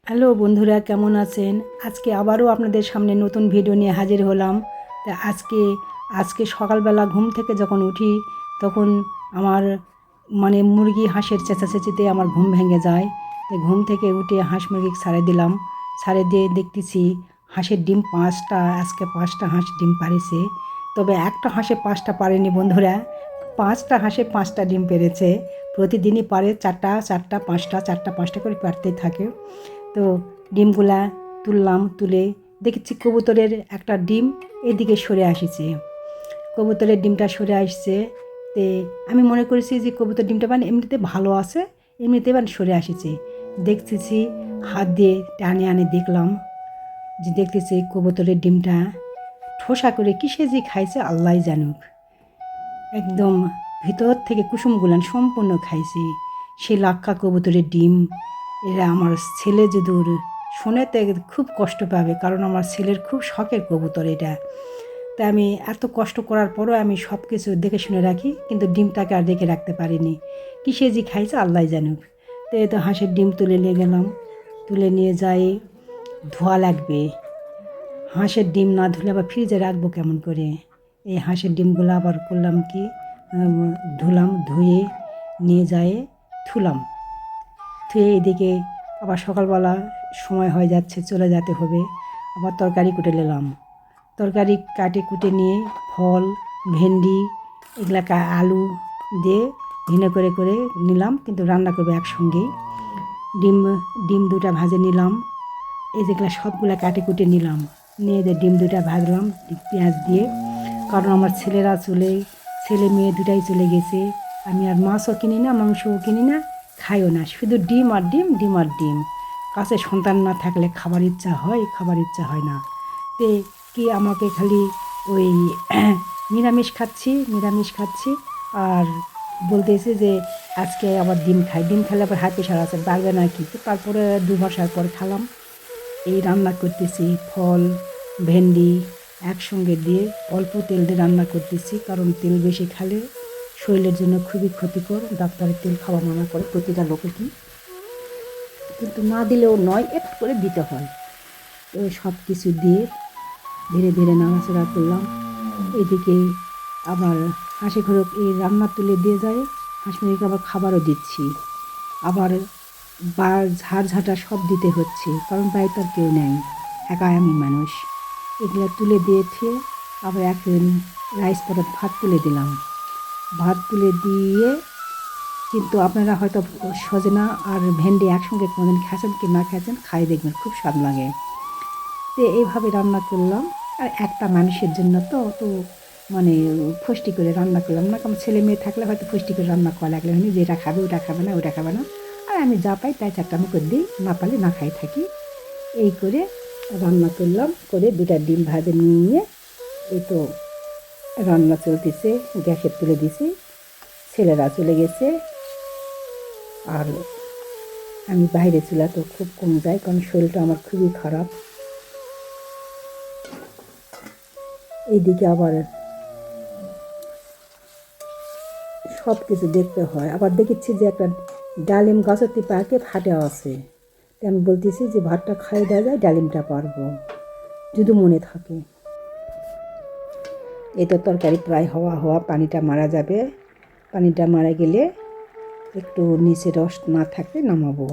Hello বন্ধুরা, কেমন আছেন? আজকে আবারও আপনাদের সামনে নতুন ভিডিও নিয়ে হাজির হলাম। তা আজকে সকালবেলা ঘুম থেকে যখন উঠি তখন আমার মুরগি হাঁসের চেঁচাচেঁচিতে আমার ঘুম ভেঙে যায়। তাই ঘুম থেকে উঠে হাঁস মুরগি ছাড়ে দিলাম। ছাড়ে দিয়ে দেখতেছি হাঁসের ডিম 5টা, আজকে 5টা হাঁস ডিম পাড়েছে। তবে একটা হাঁসে 5টা পারেনি বন্ধুরা, 5টা হাঁসে 5টা ডিম পেড়েছে। প্রতিদিনই পারে 4টা 4টা 5টা 4টা 5টা করে পারতেই থাকে। তো ডিমগুলা তুললাম, তুলে দেখেছি কবুতরের একটা ডিম এদিকে সরে আসছে। কবুতরের ডিমটা সরে আসছে, তে আমি মনে করেছি যে কবুতর ডিমটা এমনিতে ভালো আছে, এমনিতে সরে আসছে। দেখতেছি হাত দিয়ে টানে আনে দেখলাম যে দেখতেছি কবুতরের ডিমটা ঠোসা করে কিসে যে খাইছে আল্লাহ জানুক। একদম ভিতর থেকে কুসুমগুলান সম্পূর্ণ খাইছে। সে লাক্কা কবুতরের ডিম। এরা আমার ছেলে যদুর শোনেতে খুব কষ্ট পাবে, কারণ আমার ছেলের খুব শখের কবুতর এটা। তাই আমি এত কষ্ট করার পরও আমি সব কিছু দেখে শুনে রাখি, কিন্তু ডিমটাকে আর দেখে রাখতে পারিনি। কিসে যে খাইছে আল্লাহ জানুক। তো এই তো হাঁসের ডিম তুলে নিয়ে গেলাম, তুলে নিয়ে যাই ধোয়া লাগবে। হাঁসের ডিম না ধুলে আবার ফ্রিজে রাখবো কেমন করে? এই হাঁসের ডিমগুলো আবার করলাম কি, ধুলাম, ধুয়ে নিয়ে যায় ধুলাম। ধুয়ে এদিকে আবার সকালবেলা সময় হয়ে যাচ্ছে, চলে যেতে হবে। আবার তরকারি কুটে নিলাম। তরকারি কাটে কুটে নিয়ে ফল, ভেন্ডি, এগুলা আলু দিয়ে ভিনে করে করে নিলাম, কিন্তু রান্না করবো একসঙ্গেই। ডিম ডিম দুটা ভাজে নিলাম। এই যেগুলো সবগুলো কাটে কুটে নিলাম, নিয়ে ডিম দুটা ভাজলাম পেঁয়াজ দিয়ে। কারণ আমার ছেলে মেয়ে দুটাই চলে গেছে। আমি আর মাছও কিনি না, মাংসও কিনি না, খাইও না, শুধু ডিম আর ডিম, ডিম আর ডিম। কাছে সন্তান না থাকলে খাবার ইচ্ছা হয়, খাবার ইচ্ছা হয় না। তে কি আমাকে খালি ওই নিরামিষ খাচ্ছি আর বলতেছে যে আজকে আবার ডিম খেলে আবার হাই প্রেশার আছে, বাড়বে না কি। তো তারপরে 2 মাস পর খেলাম। এই রান্না করতেছি ফল, ভেন্ডি একসঙ্গে দিয়ে অল্প তেল দিয়ে রান্না করতেছি, কারণ তেল বেশি খেলে শরীরের জন্য খুবই ক্ষতিকর। ডাক্তারের তেল খাওয়া মানা করে প্রতিটা লোকেরই, কিন্তু না দিলেও নয়, একটু করে দিতে হয়। তো সব কিছু দিয়ে ধীরে ধীরে নাড়াচাড়া করলাম। এদিকে আবার হাঁসি ঘরক এই রান্না তুলে দিয়ে যায়, হাঁস মুরগিকে আবার খাবারও দিচ্ছি। আবার ঝাড়ঝাঁটা সব দিতে হচ্ছে, কারণ বাড়িতে আর কেউ নেই, একা আমি মানুষ। এগুলো তুলে দিয়েছে। আবার এক রাইস পটের ভাত তুলে দিলাম। ভাত তুলে দিয়ে, কিন্তু আপনারা হয়তো সজনা আর ভেন্ডি একসঙ্গে কোনোদিন খেয়েছেন কি না খেয়েছেন, খাই দেখবেন, খুব স্বাদ লাগে। তো এইভাবে রান্না করলাম। আর একটা মানুষের জন্য তো মানে ফষ্টি করে রান্না করলাম না, কারণ ছেলে মেয়ে থাকলে হয়তো ফষ্টি করে রান্না করা লাগলে হয়নি যে এটা খাবে ওটা খাবে না ওটা খাবে না। আর আমি যা পাই তাই চারটা মুখ দিই, না পারলে না খাই থাকি। এই করে রান্না করলাম, করে 2টা ডিম ভাজে নিয়ে এই তো রান্না চলতেছে, গ্যাসে তুলে দিছি। ছেলেরা চলে গেছে, আর আমি বাইরে চুলা তো খুব কম যাই, কারণ শরীরটা আমার খুবই খারাপ। এইদিকে আবার সব কিছু দেখতে হয়। আবার দেখেছি যে একটা ডালিম গাছের পাকে ফাটে আছে। আমি বলতেছি যে ভাতটা খাই দেওয়া যায়, ডালিমটা পারবো যদি মনে থাকে। এই তো তরকারি প্রায় হওয়া পানিটা মারা যাবে। পানিটা মারা গেলে একটু নিচে রস না থাকলে নামাবো।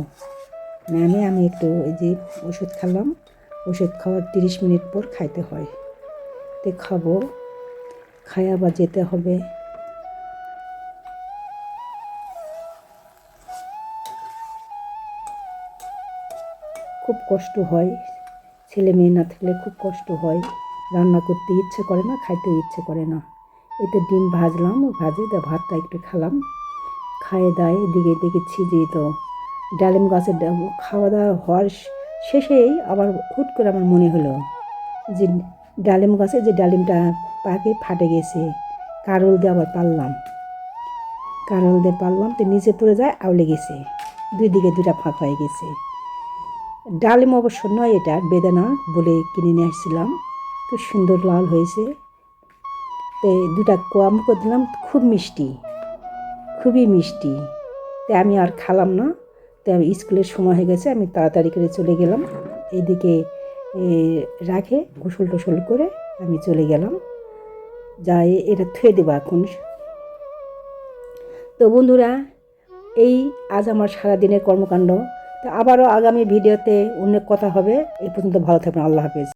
নামে আমি একটু এই যে ওষুধ খেলাম, ওষুধ খাওয়ার 30 মিনিট পর খাইতে হয়। তো খাবো, খাই আবার যেতে হবে। খুব কষ্ট হয়, ছেলে মেয়ে না থাকলে খুব কষ্ট হয়। রান্না করতে ইচ্ছে করে না, খাইতেও ইচ্ছে করে না। এতে ডিম ভাজলাম, ভাজে ভাতটা একটু খেলাম। খাইয়ে দায়ে এদিকে দেখেছি যে তো ডালিম গাছের খাওয়া দাওয়া হওয়ার শেষেই আবার হুট করে আমার মনে হলো যে ডালিম গাছে যে ডালিমটা পাকে ফাটে গেছে, কারল দিয়ে আবার পারলাম তো নিচে পড়ে যায়, আউলে গেছে, 2 দিকে 2টা ফাঁক হয়ে গেছে। ডালিম অবশ্য নয়, এটা বেদানা বলে কিনে নিয়ে আসছিলাম। খুব সুন্দর লাল হয়েছে। তো 2টা কোয়াম করে দিলাম, খুব মিষ্টি, খুবই মিষ্টি। তাই আমি আর খেলাম না, তো আমি স্কুলের সময় হয়ে গেছে, আমি তাড়াতাড়ি করে চলে গেলাম। এদিকে রাখে গোসল টোসল করে আমি চলে গেলাম, যাই এটা থুয়ে দেবো এখন। তো বন্ধুরা, এই আজ আমার সারাদিনের কর্মকাণ্ড। তো আবারও আগামী ভিডিওতে অনেক কথা হবে। এই পর্যন্ত ভালো থাকবেন। আল্লাহ হাফেজ।